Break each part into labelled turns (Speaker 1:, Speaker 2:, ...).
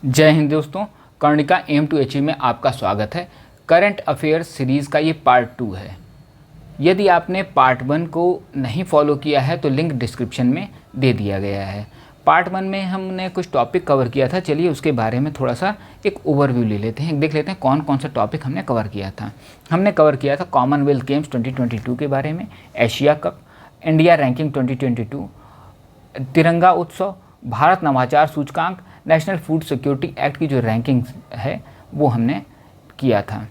Speaker 1: जय हिंद दोस्तों, कर्णिका M to achieve में आपका स्वागत है। करंट अफेयर्स सीरीज़ का ये पार्ट 2 है। यदि आपने पार्ट 1 को नहीं फॉलो किया है तो लिंक डिस्क्रिप्शन में दे दिया गया है। पार्ट 1 में हमने कुछ टॉपिक कवर किया था। चलिए उसके बारे में थोड़ा सा एक ओवरव्यू ले लेते हैं, देख लेते हैं कौन कौन सा टॉपिक हमने कवर किया था। हमने कवर किया था कॉमनवेल्थ गेम्स 2022 के बारे में, एशिया कप, इंडिया रैंकिंग 2022, तिरंगा उत्सव, भारत नवाचार सूचकांक, नेशनल फूड सिक्योरिटी एक्ट की जो रैंकिंग है वो हमने किया था।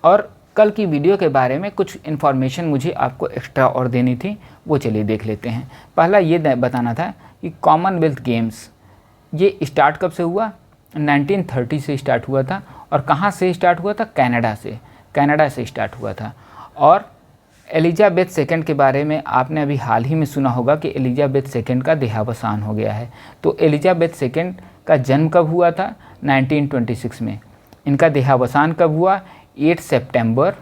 Speaker 1: और कल की वीडियो के बारे में कुछ इन्फॉर्मेशन मुझे आपको एक्स्ट्रा और देनी थी, वो चलिए देख लेते हैं। पहला ये बताना था कि कॉमनवेल्थ गेम्स ये स्टार्ट कब से हुआ। 1930 से स्टार्ट हुआ था। और कहाँ से स्टार्ट हुआ था? कनाडा से स्टार्ट हुआ था। और एलिजाबेथ सेकंड के बारे में आपने अभी हाल ही में सुना होगा कि एलिजाबेथ सेकंड का देहावसान हो गया है। तो एलिजाबेथ सेकंड का जन्म कब हुआ था? 1926 में। इनका देहावसान कब हुआ? 8 सितंबर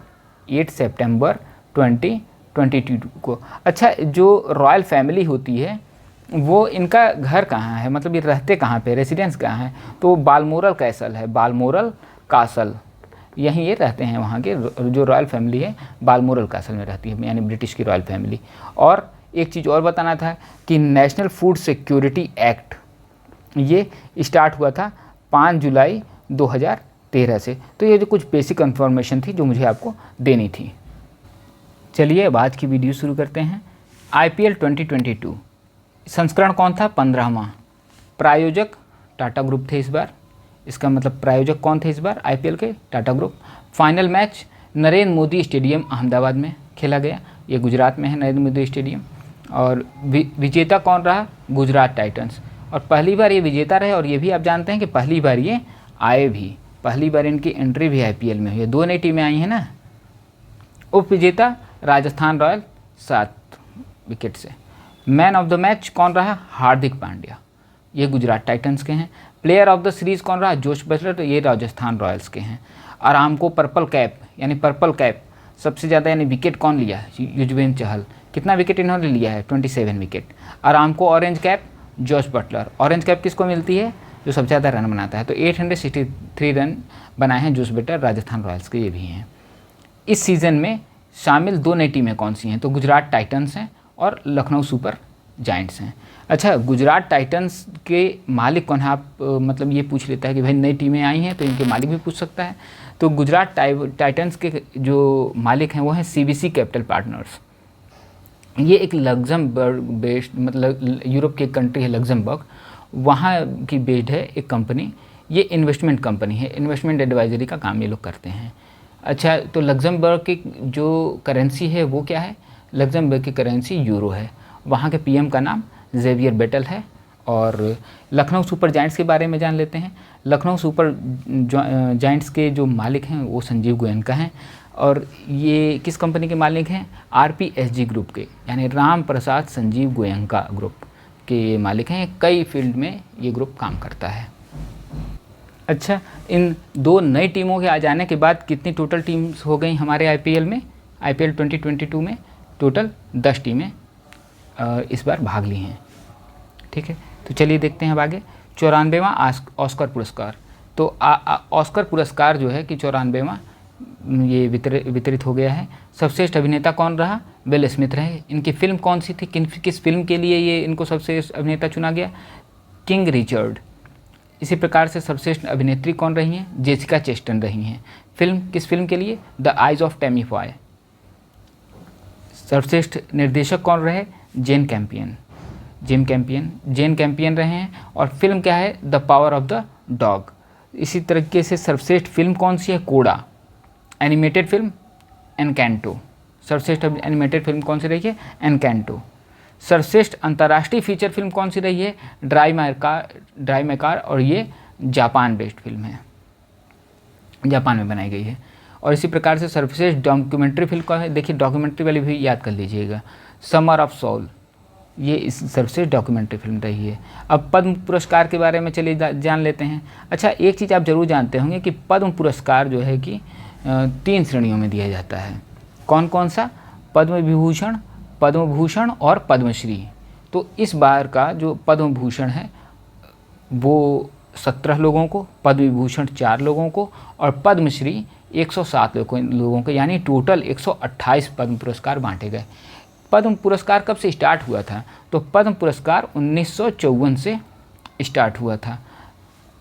Speaker 1: 2022 को। अच्छा, जो रॉयल फैमिली होती है वो इनका घर कहाँ है, मतलब ये रहते कहाँ पे, रेसिडेंस कहाँ है? तो बालमोरल कैसल है, बालमोरल कासल, यहीं ये रहते हैं। वहाँ के जो रॉयल फैमिली है बालमोरल कासल में रहती है, यानी ब्रिटिश की रॉयल फैमिली। और एक चीज़ और बताना था कि नेशनल फूड सिक्योरिटी एक्ट ये स्टार्ट हुआ था 5 जुलाई 2013 से। तो ये जो कुछ बेसिक इन्फॉर्मेशन थी जो मुझे आपको देनी थी। चलिए अब आज की वीडियो शुरू करते हैं। IPL 2022 संस्करण कौन था? 15वां। प्रायोजक टाटा ग्रुप थे इस बार। इसका मतलब प्रायोजक कौन थे इस बार IPL के? Tata group. Final match Narendra Modi stadium Ahmedabad में खेला गया। ये गुजरात में है नरेंद्र मोदी स्टेडियम। और विजेता कौन रहा? गुजरात टाइटंस। और पहली बार ये विजेता रहे। और ये भी आप जानते हैं कि पहली बार ये आए भी, पहली बार इनकी एंट्री भी IPL में हुई है। 2 नई टीमें आई हैं ना। उप विजेता राजस्थान रॉयल 7 विकेट से। मैन ऑफ द मैच कौन रहा? हार्दिक पांड्या, ये गुजरात टाइटंस के हैं। प्लेयर ऑफ द सीरीज़ कौन रहा? जोश बटलर, तो ये राजस्थान रॉयल्स के हैं। आरामको पर्पल कैप सबसे ज़्यादा यानी विकेट कौन लिया? युजवेंद्र चहल। कितना विकेट इन्होंने लिया है? 27 विकेट। आरामको orange cap Jos Buttler. Orange cap किसको मिलती है? जो सबसे ज़्यादा रन बनाता है। तो 863 रन बनाए हैं जोश बटलर, राजस्थान रॉयल्स के ये भी हैं। इस सीज़न में शामिल 2 नई टीमें कौन सी हैं? तो गुजरात टाइटंस हैं और लखनऊ सुपर जायंट्स हैं। अच्छा, गुजरात टाइटंस के मालिक कौन है? आप मतलब ये पूछ लेता है कि भाई नई टीमें आई हैं तो इनके मालिक भी पूछ सकता है। तो गुजरात टाइटंस के जो मालिक हैं वो हैं CVC कैपिटल पार्टनर्स। ये एक लग्जमबर्ग बेस्ड, मतलब यूरोप की एक कंट्री है लग्जमबर्ग, वहाँ की बेस्ड है एक कंपनी। ये इन्वेस्टमेंट कंपनी है, इन्वेस्टमेंट एडवाइजरी का काम ये लोग करते हैं। अच्छा, तो लग्जमबर्ग की जो करेंसी है वो क्या है? लग्जमबर्ग की करेंसी यूरो है। वहाँ के PM का नाम जेवियर बेटल है। और लखनऊ सुपर जायंट्स के बारे में जान लेते हैं। लखनऊ सुपर जायंट्स के जो मालिक हैं वो संजीव गोयनका हैं। और ये किस कंपनी के मालिक हैं? RPSG ग्रुप के, यानी राम प्रसाद संजीव गोयनका ग्रुप के मालिक हैं। कई फील्ड में ये ग्रुप काम करता है। अच्छा, इन 2 नई टीमों के आ जाने के बाद कितनी टोटल टीम्स हो गई हमारे IPL में? IPL 2022 में टोटल 10 टीमें इस बार भाग ली हैं। ठीक है, तो चलिए देखते हैं अब आगे। 94वां ऑस्कर पुरस्कार। तो ऑस्कर पुरस्कार जो है कि 94वां ये वितरित हो गया है। सर्वश्रेष्ठ अभिनेता कौन रहा? विल स्मिथ रहे। इनकी फिल्म कौन सी थी? किस फिल्म के लिए ये इनको सर्वश्रेष्ठ अभिनेता चुना गया? King Richard. इसी प्रकार से सर्वश्रेष्ठ अभिनेत्री कौन रही हैं? जेसिका चेस्टन रही हैं। किस फिल्म के लिए? The eyes of Tammy Foy. सर्वश्रेष्ठ निर्देशक कौन रहे? जेन कैम्पियन रहे हैं। और फिल्म क्या है? The power of the dog. इसी तरीके से सर्वश्रेष्ठ फिल्म कौन सी है? कोडा। Animated film Encanto. सर्वश्रेष्ठ एनिमेटेड फिल्म कौन सी रही है? एनकैंटो। सर्वश्रेष्ठ अंतर्राष्ट्रीय फीचर फिल्म कौन सी रही है? Drive my car. और ये जापान बेस्ड फिल्म है, जापान में बनाई गई है। और इसी प्रकार से सर्वश्रेष्ठ डॉक्यूमेंट्री फिल्म का है, देखिए डॉक्यूमेंट्री वाली भी याद कर लीजिएगा, समर ऑफ सोल, ये इस सर्वश्रेष्ठ डॉक्यूमेंट्री फिल्म रही है। अब पद्म पुरस्कार के बारे में चलिए जान लेते हैं। अच्छा, एक चीज़ आप ज़रूर जानते होंगे कि पद्म पुरस्कार जो है कि 3 श्रेणियों में दिया जाता है। कौन कौन सा? पद्म विभूषण, पद्म भूषण और पद्मश्री। तो इस बार का जो पद्म भूषण है वो 17 लोगों को, पद्म विभूषण 4 लोगों को और पद्मश्री 107 लोगों को, यानी टोटल 128 पद्म पुरस्कार बांटे गए। पद्म पुरस्कार कब से स्टार्ट हुआ था? तो पद्म पुरस्कार 1954 से स्टार्ट हुआ था।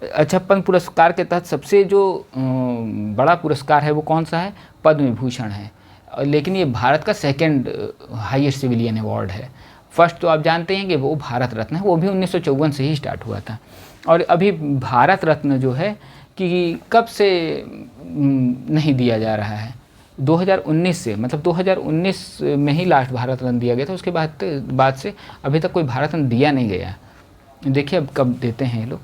Speaker 1: अच्छा, पद्म पुरस्कार के तहत सबसे जो बड़ा पुरस्कार है वो कौन सा है? पद्म विभूषण है, लेकिन ये भारत का सेकंड हाईएस्ट सिविलियन अवार्ड है। फर्स्ट तो आप जानते हैं कि वो भारत रत्न है, वो भी 1954 से ही स्टार्ट हुआ था। और अभी भारत रत्न जो है कि कब से नहीं दिया जा रहा है? 2019 से, मतलब 2019 में ही लास्ट भारत रत्न दिया गया था। उसके बाद से अभी तक कोई भारत रत्न दिया नहीं गया। देखिए अब कब देते हैं ये लोग।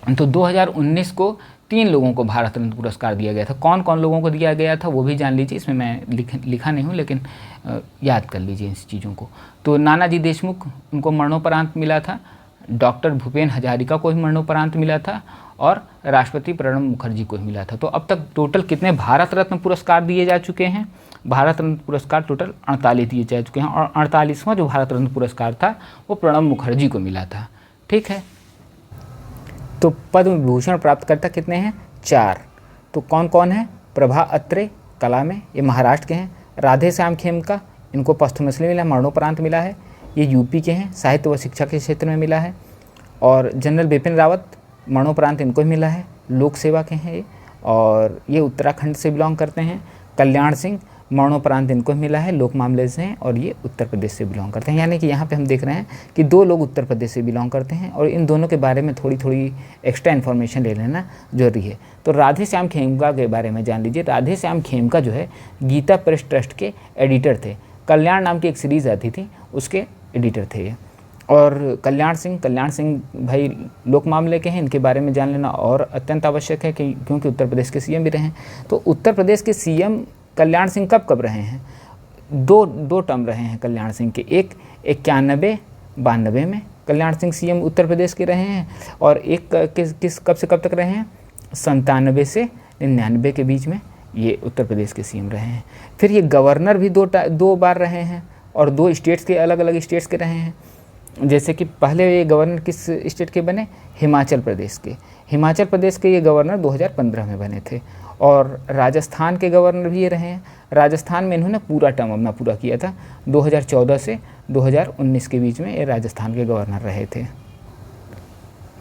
Speaker 1: तो 2019 को 3 लोगों को भारत रत्न पुरस्कार दिया गया था। कौन कौन लोगों को दिया गया था वो भी जान लीजिए, इसमें मैं लिखा नहीं हूँ, लेकिन याद कर लीजिए इस चीज़ों को। तो नानाजी देशमुख, उनको मरणोपरांत मिला था। डॉक्टर भूपेन हजारिका को भी मरणोपरांत मिला था और राष्ट्रपति प्रणब मुखर्जी को भी मिला था। तो अब तक टोटल कितने भारत रत्न पुरस्कार दिए जा चुके हैं? भारत रत्न पुरस्कार टोटल 48 दिए जा चुके हैं और 48वां जो भारत रत्न पुरस्कार था वो प्रणब मुखर्जी को मिला था। ठीक है, तो पद्म विभूषण प्राप्तकर्ता कितने हैं? 4। तो कौन कौन है? प्रभा अत्रे कला में, ये महाराष्ट्र के हैं। राधे श्याम खेमका, इनको पोस्टमसली मिला, मरणोपरांत मिला है, ये यूपी के हैं, साहित्य व शिक्षा के क्षेत्र में मिला है। और जनरल बिपिन रावत, मरणोपरांत इनको ही मिला है, लोक सेवा के हैं ये, और ये उत्तराखंड से बिलोंग करते हैं। कल्याण सिंह, मरणोपरांत इनको ही मिला है, लोक मामले से हैं और ये उत्तर प्रदेश से बिलोंग करते हैं। यानी कि यहाँ पे हम देख रहे हैं कि 2 लोग उत्तर प्रदेश से बिलोंग करते हैं और इन दोनों के बारे में थोड़ी थोड़ी एक्स्ट्रा इन्फॉर्मेशन ले लेना जरूरी है। तो राधे श्याम खेमका के बारे में जान लीजिए। राधे श्याम खेमका जो है गीता प्रेस ट्रस्ट के एडिटर थे। कल्याण नाम की एक सीरीज़ आती थी, उसके एडिटर थे ये। और कल्याण सिंह भाई लोक मामले के हैं, इनके बारे में जान लेना और अत्यंत आवश्यक है क्योंकि उत्तर प्रदेश के सीएम भी रहे हैं। तो उत्तर प्रदेश के सीएम कल्याण सिंह कब रहे हैं? दो टर्म रहे हैं कल्याण सिंह के। एक 91-92 में कल्याण सिंह सीएम उत्तर प्रदेश के रहे हैं और एक कब से कब तक रहे हैं? 97 से 99 के बीच में ये उत्तर प्रदेश के सीएम रहे हैं। फिर ये गवर्नर भी दो बार रहे हैं और 2 स्टेट्स के, अलग अलग स्टेट्स के रहे हैं। जैसे कि पहले ये गवर्नर किस स्टेट के बने? हिमाचल प्रदेश के। हिमाचल प्रदेश के ये गवर्नर 2015 में बने थे। और राजस्थान के गवर्नर भी ये रहे हैं। राजस्थान में इन्होंने पूरा टर्म अपना पूरा किया था, 2014 से 2019 के बीच में ये राजस्थान के गवर्नर रहे थे।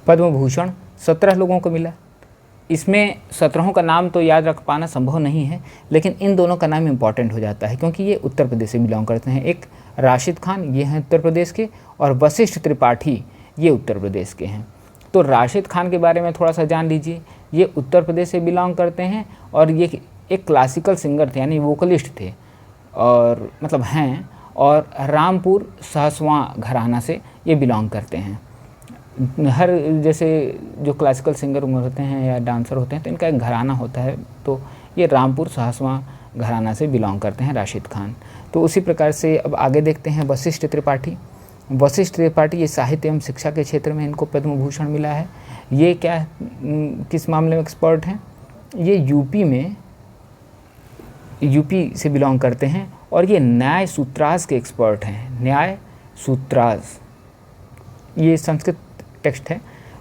Speaker 1: पद्म भूषण 17 लोगों को मिला। इसमें 17 का नाम तो याद रख पाना संभव नहीं है, लेकिन इन दोनों का नाम इम्पॉर्टेंट हो जाता है क्योंकि ये उत्तर प्रदेश से बिलोंग करते हैं। एक राशिद खान, ये हैं उत्तर प्रदेश के, और वशिष्ठ त्रिपाठी, ये उत्तर प्रदेश के हैं। तो राशिद खान के बारे में थोड़ा सा जान लीजिए। ये उत्तर प्रदेश से बिलोंग करते हैं और ये एक क्लासिकल सिंगर थे, यानी वोकलिस्ट थे और मतलब हैं, और रामपुर सहसवां घराना से ये बिलोंग करते हैं। हर जैसे जो क्लासिकल सिंगर होते हैं या डांसर होते हैं तो इनका एक घराना होता है, तो ये रामपुर सहसवां घराना से बिलोंग करते हैं राशिद खान। तो उसी प्रकार से अब आगे देखते हैं वशिष्ठ त्रिपाठी। वशिष्ठ त्रिपाठी ये साहित्य एवं शिक्षा के क्षेत्र में इनको पद्म भूषण मिला है। ये क्या किस मामले में एक्सपर्ट हैं? ये यूपी से बिलोंग करते हैं और ये न्याय सूत्रास के एक्सपर्ट हैं। न्याय सूत्रास ये संस्कृत टेक्स्ट है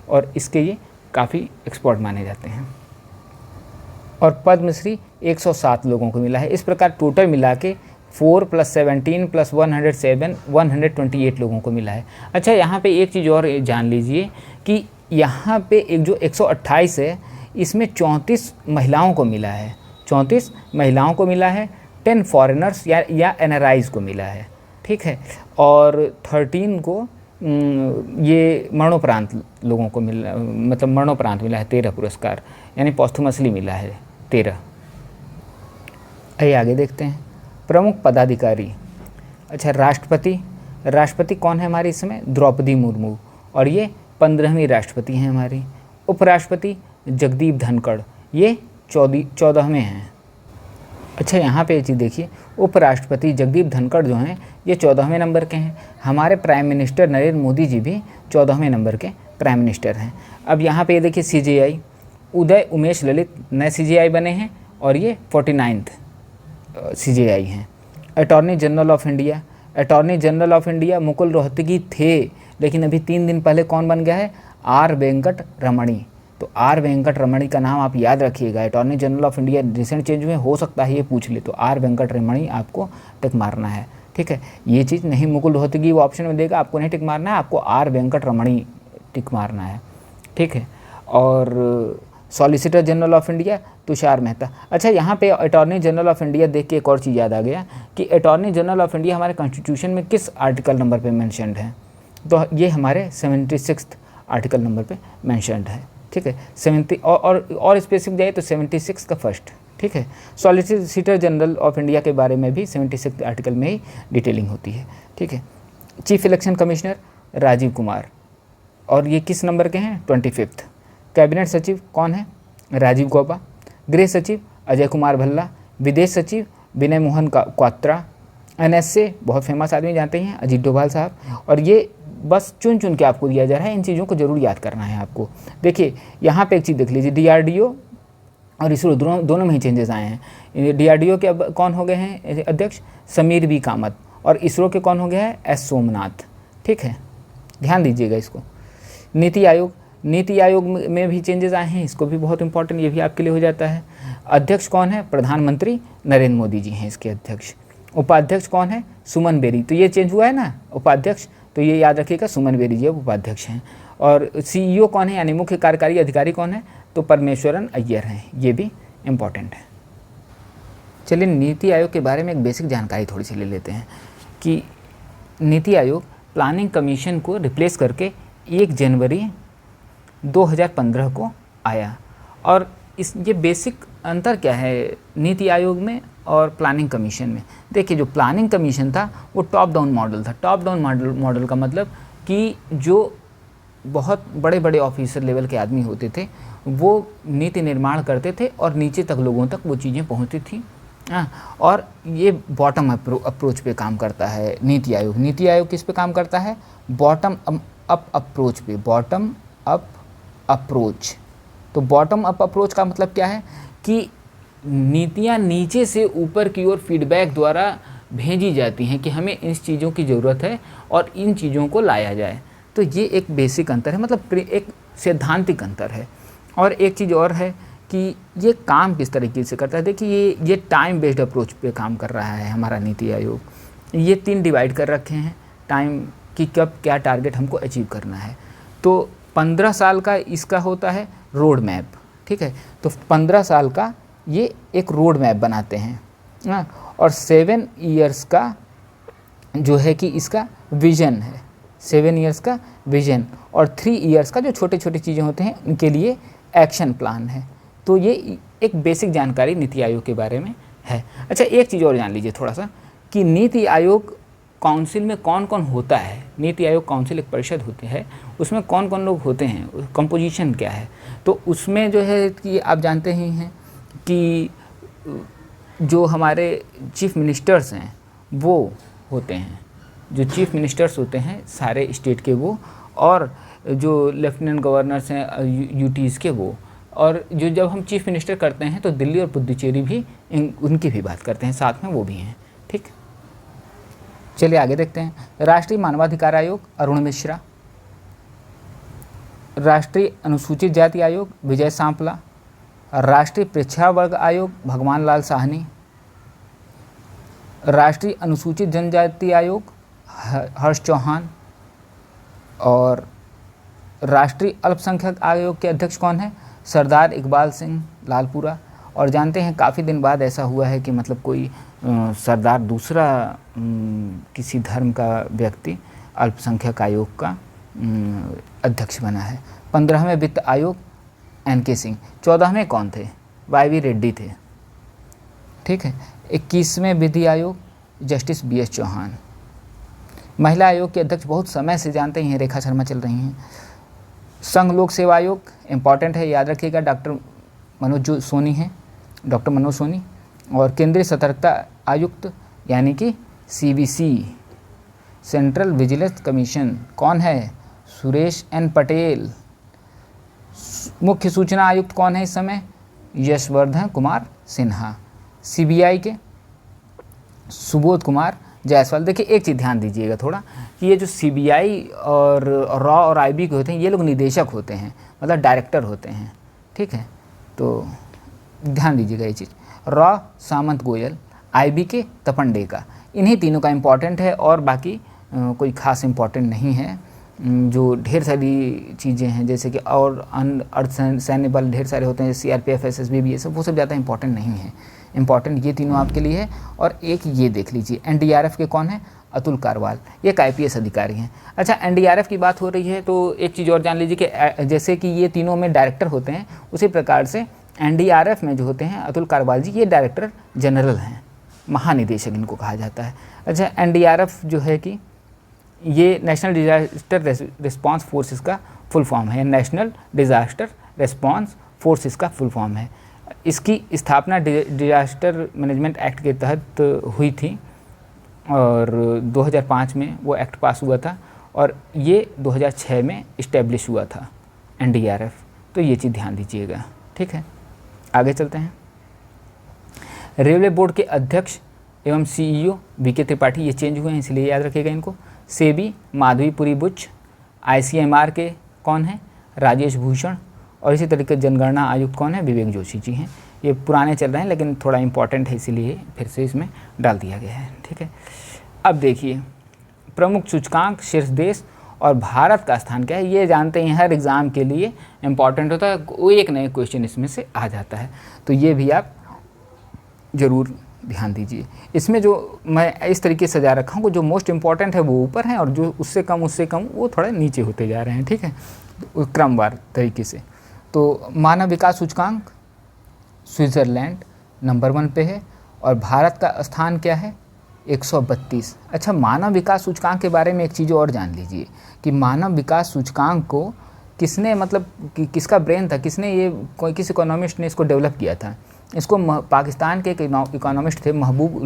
Speaker 1: और इसके ये काफ़ी एक्सपर्ट माने जाते हैं। और पद्मश्री 107 लोगों को मिला है। इस प्रकार टोटल मिला के 4 + 17 + 107 128 लोगों को मिला है। अच्छा, यहाँ पे एक चीज़ और जान लीजिए कि यहाँ पे एक जो 128 है इसमें 34 महिलाओं को मिला है। 34 महिलाओं को मिला है, 10 फॉरेनर्स या NRIs को मिला है, ठीक है, और 13 को ये मरणोपरांत लोगों को मिला, मतलब मरणोपरांत मिला है 13 पुरस्कार, यानी पोस्टमसली मिला है 13। आइए आगे देखते हैं। प्रमुख पदाधिकारी। अच्छा, राष्ट्रपति कौन है हमारी इस समय? द्रौपदी मुर्मू, और ये 15वीं राष्ट्रपति हैं हमारी। उपराष्ट्रपति जगदीप धनखड़, ये 14वें हैं। अच्छा, यहाँ पे ये चीज़ देखिए, उपराष्ट्रपति जगदीप धनखड़ जो हैं ये 14वें नंबर के हैं। हमारे प्राइम मिनिस्टर नरेंद्र मोदी जी भी 14वें नंबर के प्राइम मिनिस्टर हैं। अब यहाँ पे ये देखिए CJI, उदय उमेश ललित नए CJI बने हैं और ये 49th CJI हैं। Attorney general of India Mukul Rohatgi थे, लेकिन अभी 3 दिन पहले कौन बन गया है? आर वेंकट रमणी। तो आर वेंकट रमणी का नाम आप याद रखिएगा, attorney general of India recent change में हो सकता है ये पूछ ले, तो आर वेंकट रमणी आपको टिक मारना है। ठीक है, ये चीज़ नहीं मुकुल रोहतगी वो ऑप्शन में देगा, आपको नहीं टिक मारना है, आपको आर वेंकट रमणी टिक मारना है। ठीक है, और solicitor general of India Tushar Mehta. अच्छा, यहाँ पे अटॉर्नी जनरल ऑफ इंडिया देख के एक और चीज़ याद आ गया कि अटॉर्नी जनरल ऑफ इंडिया हमारे कॉन्स्टिट्यूशन में किस आर्टिकल नंबर पे मेंशन्ड है, तो ये हमारे 76 आर्टिकल नंबर पे मेंशन्ड है। ठीक है, 70 और स्पेसिफिक जाए तो 76 का फर्स्ट। ठीक है, सॉलिसिटर जनरल ऑफ इंडिया के बारे में भी 76 आर्टिकल में ही डिटेलिंग होती है। ठीक है, chief election commissioner Rajiv Kumar, और ये किस नंबर के हैं, 25। कैबिनेट सचिव कौन है, राजीव गौबा। गृह सचिव अजय कुमार भल्ला। विदेश सचिव विनय मोहन क्वात्रा। NSA बहुत फेमस आदमी जानते हैं, अजीत डोभाल साहब। और ये बस चुन चुन के आपको दिया जा रहा है, इन चीज़ों को जरूर याद करना है आपको। देखिए यहाँ पे एक चीज़ देख लीजिए, DRDO और इसरो दोनों में ही चेंजेस आए हैं। DRDO के अब कौन हो गए हैं अध्यक्ष, समीर बी कामत, और इसरो के कौन हो गया है, S सोमनाथ। ठीक है, ध्यान दीजिएगा इसको। नीति आयोग में भी चेंजेस आए हैं, इसको भी बहुत इंपॉर्टेंट, ये भी आपके लिए हो जाता है। अध्यक्ष कौन है, प्रधानमंत्री नरेंद्र मोदी जी हैं इसके अध्यक्ष। उपाध्यक्ष कौन है, सुमन बेरी, तो ये चेंज हुआ है ना उपाध्यक्ष, तो ये याद रखिएगा सुमन बेरी जी अब उपाध्यक्ष हैं। और CEO कौन है, यानी मुख्य कार्यकारी अधिकारी कौन है, तो परमेश्वरन अय्यर हैं, ये भी इम्पॉर्टेंट है। चलिए नीति आयोग के बारे में एक बेसिक जानकारी थोड़ी सी ले लेते हैं कि नीति आयोग प्लानिंग कमीशन को रिप्लेस करके 1 जनवरी 2015 को आया। और ये बेसिक अंतर क्या है नीति आयोग में और प्लानिंग कमीशन में। देखिए, जो प्लानिंग कमीशन था वो टॉप डाउन मॉडल था। टॉप डाउन मॉडल का मतलब कि जो बहुत बड़े बड़े ऑफिसर लेवल के आदमी होते थे वो नीति निर्माण करते थे और नीचे तक लोगों तक वो चीज़ें पहुंचती थी। और ये बॉटम अप्रोच पे काम करता है नीति आयोग। नीति आयोग किस पे काम करता है, बॉटम अप अप्रोच पे, बॉटम अप अप्रोच। तो बॉटम अप अप्रोच का मतलब क्या है कि नीतियाँ नीचे से ऊपर की ओर फीडबैक द्वारा भेजी जाती हैं कि हमें इन चीज़ों की ज़रूरत है और इन चीज़ों को लाया जाए। तो ये एक बेसिक अंतर है, मतलब एक सैद्धांतिक अंतर है। और एक चीज़ और है कि ये काम किस तरीके से करता है। देखिए ये टाइम बेस्ड अप्रोच पे काम कर रहा है हमारा नीति आयोग। ये 3 डिवाइड कर रखे हैं टाइम कि कब क्या टारगेट हमको अचीव करना है। तो 15 साल का इसका होता है रोड मैप। ठीक है, तो 15 साल का ये एक रोड मैप बनाते हैं। और 7 ईयर्स का जो है कि इसका विज़न है, 7 ईयर्स का विज़न। और 3 ईयर्स का जो छोटे छोटे चीज़ें होते हैं उनके लिए एक्शन प्लान है। तो ये एक बेसिक जानकारी नीति आयोग के बारे में है। अच्छा, एक चीज़ और जान लीजिए थोड़ा सा कि नीति आयोग काउंसिल में कौन कौन होता है। नीति आयोग काउंसिल एक परिषद होती है, उसमें कौन कौन लोग होते हैं, कंपोजिशन क्या है। तो उसमें जो है कि आप जानते ही हैं कि जो हमारे चीफ मिनिस्टर्स हैं वो होते हैं, जो चीफ मिनिस्टर्स होते हैं सारे स्टेट के वो, और जो लेफ्टिनेंट गवर्नर्स हैं यूटीज़ के वो। और जो जब हम चीफ मिनिस्टर करते हैं तो दिल्ली और पुडुचेरी भी उनकी भी बात करते हैं, साथ में वो भी हैं। ठीक, चलिए आगे देखते हैं। राष्ट्रीय मानवाधिकार आयोग अरुण मिश्रा। राष्ट्रीय अनुसूचित जाति आयोग विजय सांपला। राष्ट्रीय पिछड़ा वर्ग आयोग भगवान लाल साहनी। राष्ट्रीय अनुसूचित जनजाति आयोग हर्ष चौहान। और राष्ट्रीय अल्पसंख्यक आयोग के अध्यक्ष कौन है, सरदार इकबाल सिंह लालपुरा। और जानते हैं काफ़ी दिन बाद ऐसा हुआ है कि मतलब कोई सरदार दूसरा किसी धर्म का व्यक्ति अल्पसंख्यक आयोग का अध्यक्ष बना है। 15वें वित्त आयोग NK सिंह। 14वें कौन थे, YV रेड्डी थे। ठीक है, 21वें विधि आयोग जस्टिस BS चौहान। महिला आयोग के अध्यक्ष बहुत समय से जानते ही हैं रेखा शर्मा चल रही हैं। संघ लोक सेवा आयोग इम्पॉर्टेंट है, याद रखिएगा, डॉक्टर मनोज सोनी। और केंद्रीय सतर्कता आयुक्त यानी कि CVC सेंट्रल विजिलेंस कमीशन कौन है, सुरेश N पटेल। मुख्य सूचना आयुक्त कौन है इस समय, यशवर्धन कुमार सिन्हा। CBI के सुबोध कुमार जायसवाल। देखिए एक चीज़ ध्यान दीजिएगा थोड़ा कि ये जो सीबीआई और रॉ और आईबी के होते हैं, ये लोग निदेशक होते हैं, मतलब डायरेक्टर होते हैं, ठीक है। तो ध्यान दीजिएगा ये चीज़, रॉ सामंत गोयल, आईबी के तपन डेका, इन्हीं तीनों का इम्पॉर्टेंट है और बाकी कोई ख़ास इम्पॉर्टेंट नहीं है। जो ढेर सारी चीज़ें हैं जैसे कि और अर्ध सैन्य बल ढेर सारे होते हैं, सीआरपीएफ, एसएसबी भी, ये सब वो सब ज़्यादा इंपॉर्टेंट नहीं है। इंपॉर्टेंट ये तीनों आपके लिए है। और एक ये देख लीजिए, एनडीआरएफ के कौन है, अतुल कारवाल, ये एक आईपीएस अधिकारी हैं। अच्छा, एनडीआरएफ की बात हो रही है तो एक चीज़ और जान लीजिए कि जैसे कि ये तीनों में डायरेक्टर होते हैं, उसी प्रकार से एनडीआरएफ में जो होते हैं अतुल कारवाल जी, ये डायरेक्टर जनरल हैं, महानिदेशक इनको कहा जाता है। अच्छा, एनडीआरएफ जो है कि ये नेशनल डिजास्टर रिस्पांस फोर्सेस का फुल फॉर्म है, नेशनल डिजास्टर रिस्पांस फोर्सेस का फुल फॉर्म है। इसकी स्थापना डिजास्टर मैनेजमेंट एक्ट के तहत हुई थी और 2005 में वो एक्ट पास हुआ था और ये 2006 में इस्टेब्लिश हुआ था एनडीआरएफ। तो ये चीज़ ध्यान दीजिएगा, ठीक है। आगे चलते हैं। रेलवे बोर्ड के अध्यक्ष एवं सीईओ वीके त्रिपाठी, ये चेंज हुए हैं इसलिए याद रखिएगा इनको। सेबी माधवीपुरी बुच, आईसीएमआर के कौन है, राजेश भूषण, और इसी तरीके जनगणना आयुक्त कौन है, विवेक जोशी जी हैं। ये पुराने चल रहे हैं लेकिन थोड़ा इंपॉर्टेंट है इसीलिए फिर से इसमें डाल दिया गया है, ठीक है। अब देखिए, प्रमुख सूचकांक, शीर्ष देश और भारत का स्थान क्या है, ये जानते हैं, हर एग्ज़ाम के लिए इंपॉर्टेंट होता है, वो एक नए क्वेश्चन इसमें से आ जाता है, तो ये भी आप ज़रूर ध्यान दीजिए। इसमें जो मैं इस तरीके से सजा रखा हूँ, जो मोस्ट इम्पॉर्टेंट है वो ऊपर है और जो उससे कम वो थोड़ा नीचे होते जा रहे हैं, ठीक है, क्रमवार तरीके से। तो मानव विकास सूचकांक स्विट्ज़रलैंड नंबर 1 पे है और भारत का स्थान क्या है, 132। अच्छा, मानव विकास सूचकांक के बारे में एक चीज़ और जान लीजिए कि मानव विकास सूचकांक को किसने, मतलब कि किसका ब्रेन था, किसने ये, कोई किस इकोनॉमिस्ट ने इसको डेवलप किया था। इसको पाकिस्तान के एक इकोनॉमिस्ट थे, महबूब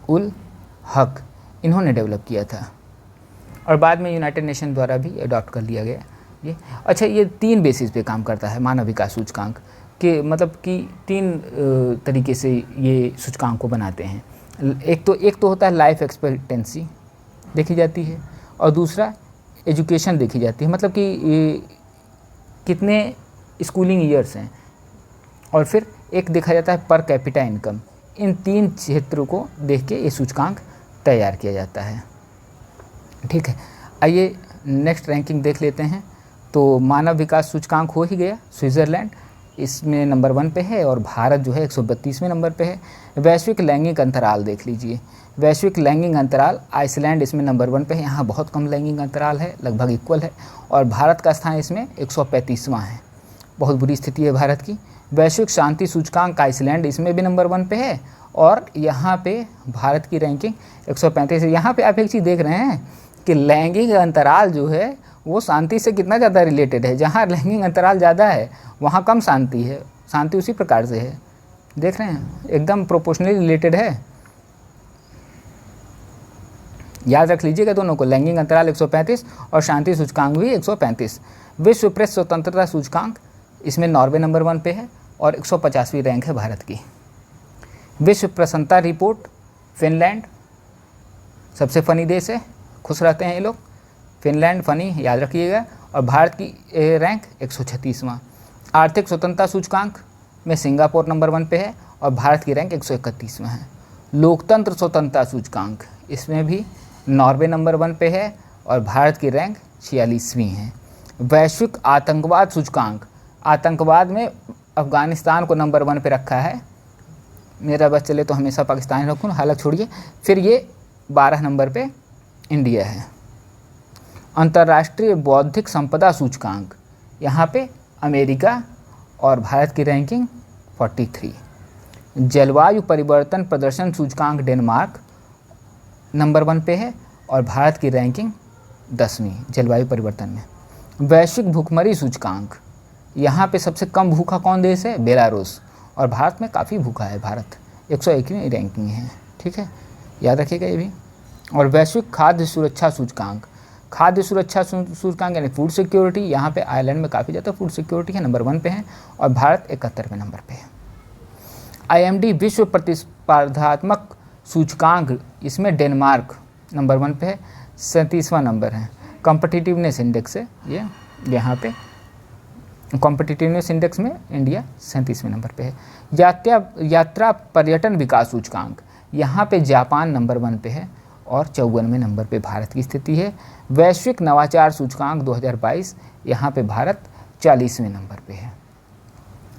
Speaker 1: उल हक, इन्होंने डेवलप किया था और बाद में यूनाइटेड नेशन द्वारा भी अडॉप्ट कर लिया गया ये। अच्छा, ये 3 बेसिस पे काम करता है मानव विकास सूचकांक के, मतलब कि 3 तरीके से ये सूचकांक को बनाते हैं। एक तो होता है लाइफ एक्सपेक्टेंसी देखी जाती है और दूसरा एजुकेशन देखी जाती है, मतलब कि कितने स्कूलिंग ईयर्स हैं, और फिर एक देखा जाता है पर कैपिटा इनकम। इन 3 क्षेत्रों को देख के ये सूचकांक तैयार किया जाता है, ठीक है। आइए नेक्स्ट रैंकिंग देख लेते हैं। तो मानव विकास सूचकांक हो ही गया, स्विट्ज़रलैंड इसमें नंबर 1 पे है और भारत जो है 132वें नंबर पे है। वैश्विक लैंगिक अंतराल देख लीजिए, वैश्विक लैंगिक अंतराल आइसलैंड इसमें नंबर 1 पे है, यहाँ बहुत कम लैंगिक अंतराल है, लगभग इक्वल है, और भारत का स्थान इसमें 135वां है, बहुत बुरी स्थिति है भारत की। वैश्विक शांति सूचकांक आइसलैंड इसमें भी नंबर 1 पे है और यहाँ पे भारत की रैंकिंग 135 है। यहाँ पे आप एक चीज़ देख रहे हैं कि लैंगिक अंतराल जो है वो शांति से कितना ज़्यादा रिलेटेड है, जहाँ लैंगिक अंतराल ज़्यादा है वहाँ कम शांति है, शांति उसी प्रकार से है, देख रहे हैं, एकदम प्रोपोर्शनली रिलेटेड है। याद रख लीजिएगा दोनों को, लैंगिक अंतराल 135 और शांति सूचकांक भी 135। विश्व प्रेस स्वतंत्रता सूचकांक इसमें नॉर्वे नंबर 1 पे है और 150वीं रैंक है भारत की। विश्व प्रसन्नता रिपोर्ट फिनलैंड सबसे फ़नी देश है, खुश रहते हैं ये लोग, फिनलैंड फ़नी याद रखिएगा, और भारत की रैंक 136वां। आर्थिक स्वतंत्रता सूचकांक में सिंगापुर नंबर 1 पे है और भारत की रैंक 131वां है। लोकतंत्र स्वतंत्रता सूचकांक इसमें भी नॉर्वे नंबर 1 पे है और भारत की रैंक 46वीं है। वैश्विक आतंकवाद सूचकांक, आतंकवाद में अफ़गानिस्तान को नंबर 1 पे रखा है, मेरा बस चले तो हमेशा पाकिस्तान रखूँ, हालांकि छोड़िए, फिर ये 12 नंबर पे इंडिया है। अंतर्राष्ट्रीय बौद्धिक संपदा सूचकांक, यहाँ पे अमेरिका और भारत की रैंकिंग 43। जलवायु परिवर्तन प्रदर्शन सूचकांक डेनमार्क नंबर 1 पे है और भारत की रैंकिंग 10वीं जलवायु परिवर्तन में। वैश्विक भूखमरी सूचकांक, यहाँ पे सबसे कम भूखा कौन देश है, बेलारूस, और भारत में काफ़ी भूखा है भारत, 101वीं रैंकिंग है, ठीक है, याद रखिएगा ये भी। और वैश्विक खाद्य सुरक्षा सूचकांक, खाद्य सुरक्षा सूचकांक यानी फूड सिक्योरिटी, यहाँ पे आयरलैंड में काफ़ी ज़्यादा फूड सिक्योरिटी है, नंबर 1 पे है और भारत 71वें नंबर पे है। IMD विश्व प्रतिस्पर्धात्मक सूचकांक, इसमें डेनमार्क नंबर 1 पे है, 37वां नंबर है। कॉम्पिटिटिवनेस इंडेक्स है ये, यहाँ पे कॉम्पिटिटिवनेस इंडेक्स में इंडिया 37वें नंबर पे है। यात्रा पर्यटन विकास सूचकांक, यहाँ पे जापान नंबर 1 पे है और 54वें नंबर पे भारत की स्थिति है। वैश्विक नवाचार सूचकांक 2022, यहाँ पे भारत 40वें नंबर पे है।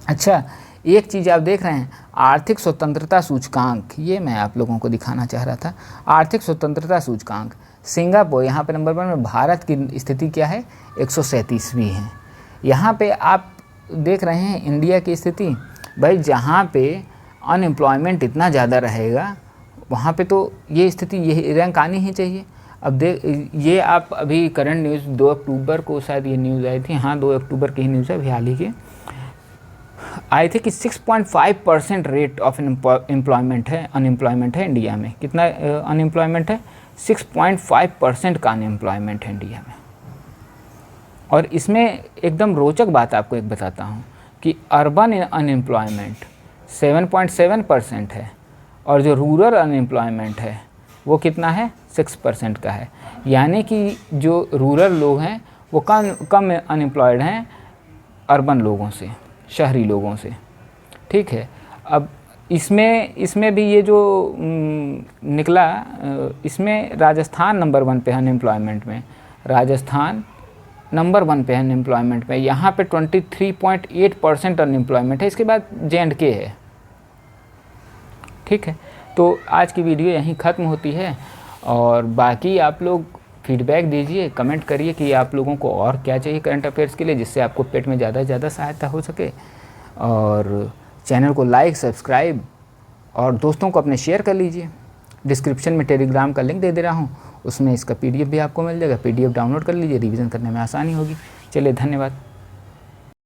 Speaker 1: अच्छा, एक चीज़ आप देख रहे हैं, आर्थिक स्वतंत्रता सूचकांक, ये मैं आप लोगों को दिखाना चाह रहा था। आर्थिक स्वतंत्रता सूचकांक सिंगापुर यहाँ पे नंबर 1 में, भारत की स्थिति क्या है, 137वीं है। यहाँ पे आप देख रहे हैं इंडिया की स्थिति, भाई जहाँ पे अनएम्प्लॉयमेंट इतना ज़्यादा रहेगा वहाँ पे तो ये स्थिति, ये रैंक आनी ही चाहिए। अब ये आप अभी करंट न्यूज़ 2 अक्टूबर को शायद ये न्यूज़ आई थी, हाँ 2 अक्टूबर की ही न्यूज़ है, अभी हाल ही की आई थी कि 6.5% रेट ऑफ अनएम्प्लॉयमेंट है इंडिया में। कितना अनएम्प्लॉयमेंट है, 6.5% का अनएम्प्लॉयमेंट है इंडिया में। और इसमें एकदम रोचक बात आपको एक बताता हूँ कि अर्बन अनएम्प्लॉयमेंट 7.7% है और जो रूरल अनएम्प्लॉयमेंट है वो कितना है, 6% का है। यानी कि जो रूरल लोग हैं वो कम अनएम्प्लॉयड हैं अर्बन लोगों से, शहरी लोगों से। ठीक है, अब इसमें भी ये जो निकला, इसमें राजस्थान नंबर 1 पे है अनएम्प्लॉयमेंट में, राजस्थान नंबर 1 पे है अनएम्प्लॉयमेंट में। यहाँ पे 23.8% अनएम्प्लॉयमेंट है, इसके बाद JNK है। ठीक है, तो आज की वीडियो यहीं ख़त्म होती है और बाकी आप लोग फीडबैक दीजिए, कमेंट करिए कि आप लोगों को और क्या चाहिए करंट अफेयर्स के लिए, जिससे आपको पेट में ज़्यादा से ज़्यादा सहायता हो सके। और चैनल को लाइक, सब्सक्राइब और दोस्तों को अपने शेयर कर लीजिए। डिस्क्रिप्शन में टेलीग्राम का लिंक दे दे रहा हूँ, उसमें इसका PDF भी आपको मिल जाएगा। PDF डाउनलोड कर लीजिए, रिवीजन करने में आसानी होगी। चलिए, धन्यवाद।